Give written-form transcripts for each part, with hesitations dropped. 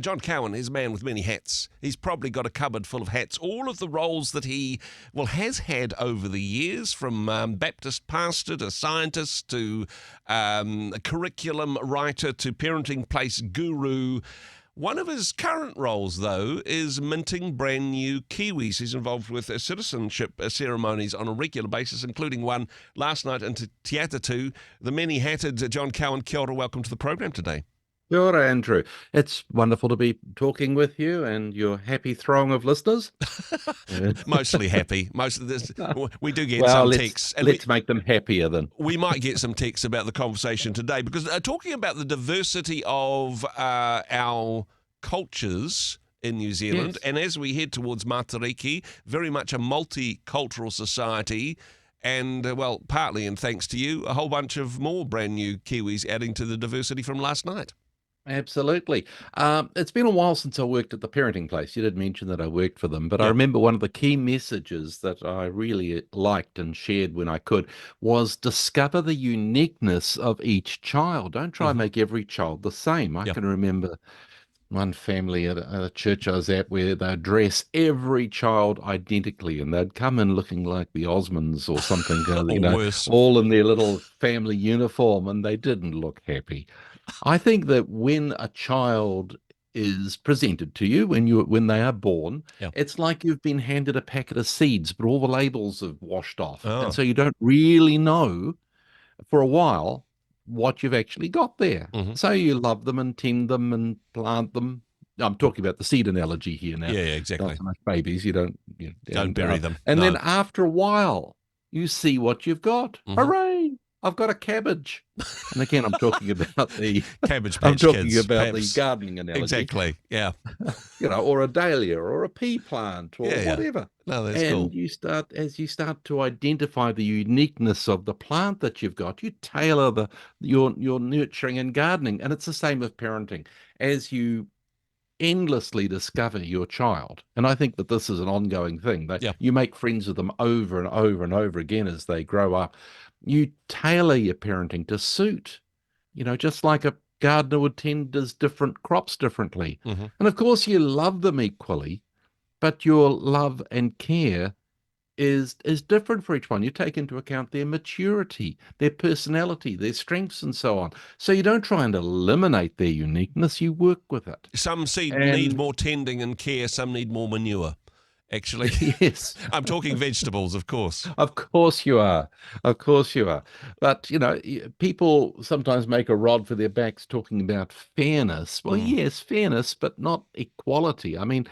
John Cowan is a man with many hats. He's probably got a cupboard full of hats. All of the roles that he, has had over the years, from Baptist pastor to scientist to a curriculum writer to parenting place guru. One of his current roles, though, is minting brand new Kiwis. He's involved with citizenship ceremonies on a regular basis, including one last night in Te Atatu. The many-hatted John Cowan, kia ora, welcome to the program today. Kia ora, Andrew. It's wonderful to be talking with you and your happy throng of listeners. Mostly happy. Most of this, we do get Well, some let's, texts. And let's make them happier then. we might get some texts about the conversation today, because talking about the diversity of our cultures in New Zealand, Yes. and as we head towards Matariki, very much a multicultural society. And, partly in thanks to you, a whole bunch of more brand new Kiwis adding to the diversity from last night. Absolutely. It's been a while since I worked at the parenting place. You did mention that I worked for them, but I Yep. remember one of the key messages that I really liked and shared when I could was discover the uniqueness of each child. Don't try and make every child the same. I Yep. can remember one family at a church I was at where they'd dress every child identically, and they'd come in looking like the Osmonds or something, Or worse. all in their little family uniform, and they didn't look happy. I think that when a child is presented to you when they are born, Yep. it's like you've been handed a packet of seeds, but all the labels have washed off, Oh. and so you don't really know for a while what you've actually got there. Mhm. So you love them and tend them and plant them. I'm talking about the seed analogy here now. Yeah, exactly. Not so much babies. You don't Don't bury them. And No. then after a while, you see what you've got. Mhm. Hooray! I've got a cabbage. And again, I'm talking about the Cabbage I'm Patch talking Kids, about perhaps. the gardening analogy. Exactly, yeah. Or a dahlia or a pea plant or Yeah. whatever. No, that's And cool. as you start to identify the uniqueness of the plant that you've got, you tailor your nurturing and gardening. And it's the same with parenting. As you endlessly discover your child, and I think that this is an ongoing thing, that Yeah. you make friends with them over and over and over again as they grow up. You tailor your parenting to suit, just like a gardener would tend his different crops differently. Mhm. And of course, you love them equally, but your love and care is different for each one. You take into account their maturity, their personality, their strengths, and so on. So you don't try and eliminate their uniqueness, you work with it. Some seed need And more tending and care, some need more manure, actually. yes, I'm talking vegetables, of course. of course you are. Of course you are. But, people sometimes make a rod for their backs talking about fairness. Well, yes, fairness, but not equality. I mean,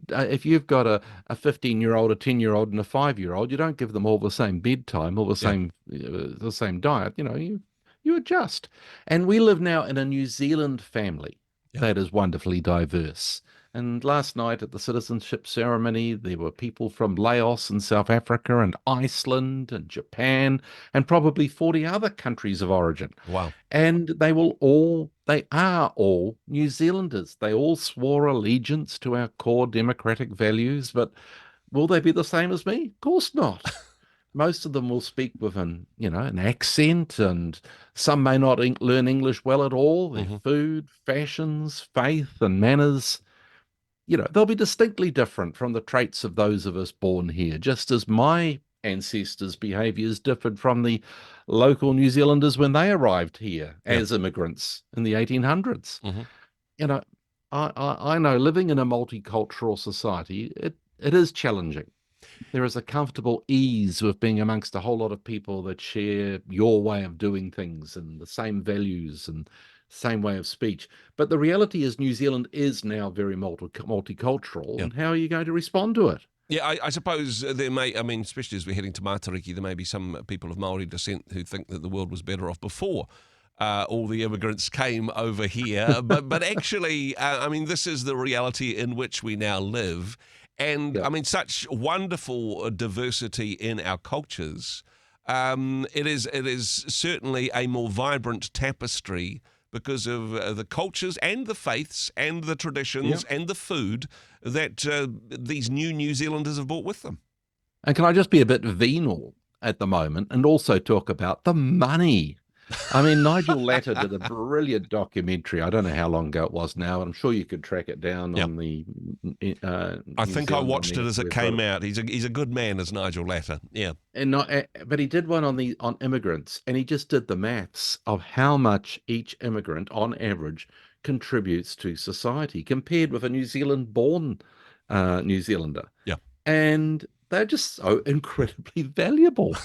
if you've got a 15-year-old, a 10-year-old, and a 5-year-old, you don't give them all the same bedtime, all the same diet. You adjust. And we live now in a New Zealand family that is wonderfully diverse. And last night at the citizenship ceremony, there were people from Laos and South Africa and Iceland and Japan and probably 40 other countries of origin. Wow. And they are all New Zealanders. They all swore allegiance to our core democratic values, but will they be the same as me? Of course not. Most of them will speak with an accent, and some may not learn English well at all. Their food, fashions, faith, and manners, they'll be distinctly different from the traits of those of us born here, just as my ancestors' behaviours differed from the local New Zealanders when they arrived here as immigrants in the 1800s. I know living in a multicultural society, it is challenging. There is a comfortable ease with being amongst a whole lot of people that share your way of doing things and the same values and same way of speech. But the reality is New Zealand is now very multicultural. And how are you going to respond to it? Yeah, I suppose there may, especially as we're heading to Matariki, there may be some people of Maori descent who think that the world was better off before all the immigrants came over here. but actually, this is the reality in which we now live. And, such wonderful diversity in our cultures. It is certainly a more vibrant tapestry because of the cultures and the faiths and the traditions and the food that these New Zealanders have brought with them. And can I just be a bit venal at the moment and also talk about the money? I mean, Nigel Latta did a brilliant documentary. I don't know how long ago it was now. I'm sure you could track it down Yeah. on the I New think I Zealand on watched it the as it came website. out. He's a good man, as Nigel Latta. Yeah. And not, but he did one on immigrants, and he just did the maths of how much each immigrant, on average, contributes to society compared with a New Zealand-born New Zealander. Yeah. And they're just so incredibly valuable.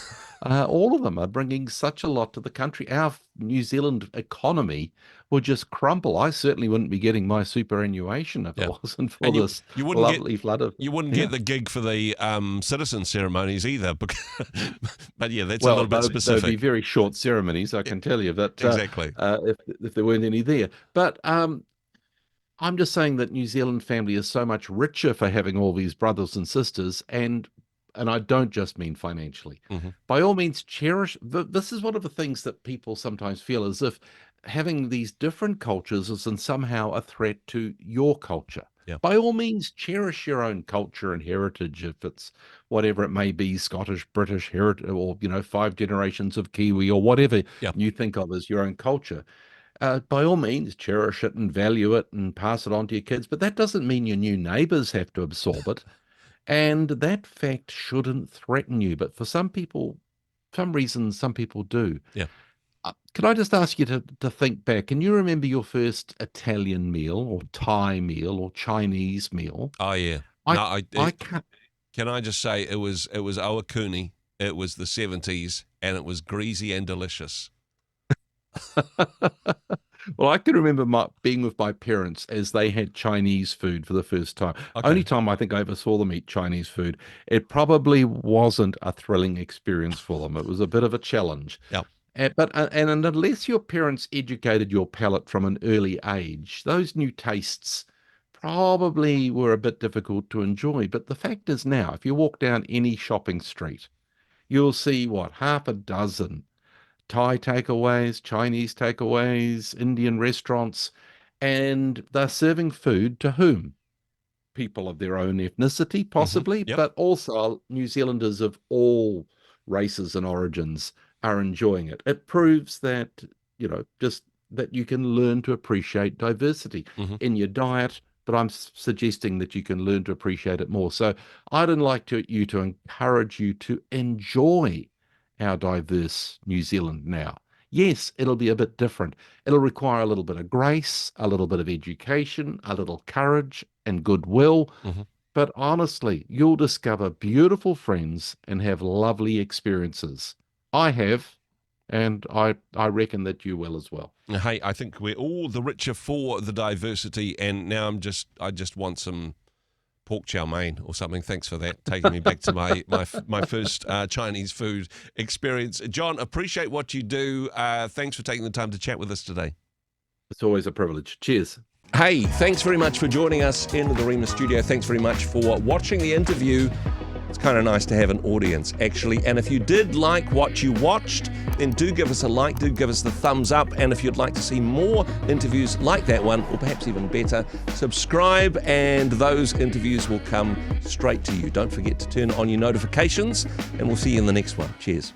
All of them are bringing such a lot to the country. Our New Zealand economy would just crumble. I certainly wouldn't be getting my superannuation if it Yeah. wasn't for And this you wouldn't get lovely flood of, you wouldn't yeah. get the gig for the citizen ceremonies either. But yeah, that's a Well, little bit they'd be specific. very short ceremonies, I can tell you that Exactly. if there weren't any there. But I'm just saying that New Zealand family is so much richer for having all these brothers and sisters, and I don't just mean financially. Hmm. By all means, cherish. This is one of the things that people sometimes feel as if having these different cultures is in somehow a threat to your culture. Yeah. By all means, cherish your own culture and heritage, if it's whatever it may be, Scottish, British heritage, or 5 generations of Kiwi, or whatever Yeah. you think of as your own culture. By all means, cherish it and value it and pass it on to your kids. But that doesn't mean your new neighbors have to absorb it. And that fact shouldn't threaten you. But for some people, some reasons, some people do. Yeah. Can I just ask you to think back? Can you remember your first Italian meal or Thai meal or Chinese meal? Oh yeah. I No, I can't. can I just say it was Owakuni. It was the 70s, and it was greasy and delicious. Well, I can remember being with my parents as they had Chinese food for the first time. Okay. Only time I think I ever saw them eat Chinese food. It probably wasn't a thrilling experience for them. It was a bit of a challenge. Yeah. And unless your parents educated your palate from an early age, those new tastes probably were a bit difficult to enjoy. But the fact is now, if you walk down any shopping street, you'll see what, half a dozen Thai takeaways, Chinese takeaways, Indian restaurants, and they're serving food to whom? People of their own ethnicity, Hmm. possibly, Yep. but also New Zealanders of all races and origins are enjoying it. It proves that, just that you can learn to appreciate diversity Hmm. in your diet, but I'm suggesting that you can learn to appreciate it more. So I'd like you to encourage you to enjoy our diverse New Zealand now. Yes, it'll be a bit different. It'll require a little bit of grace, a little bit of education, a little courage and goodwill. Hmm. But honestly, you'll discover beautiful friends and have lovely experiences. I have, and I reckon that you will as well. Hey, I think we're all the richer for the diversity, and now I just want some pork chow mein or something. Thanks for that, taking me back to my first Chinese food experience. John, appreciate what you do. Thanks for taking the time to chat with us today. It's always a privilege. Cheers. Hey, thanks very much for joining us in the Rhema studio. Thanks very much for watching the interview. It's kind of nice to have an audience, actually. And if you did like what you watched, then do give us a like, do give us the thumbs up. And if you'd like to see more interviews like that one, or perhaps even better, subscribe and those interviews will come straight to you. Don't forget to turn on your notifications, and we'll see you in the next one. Cheers.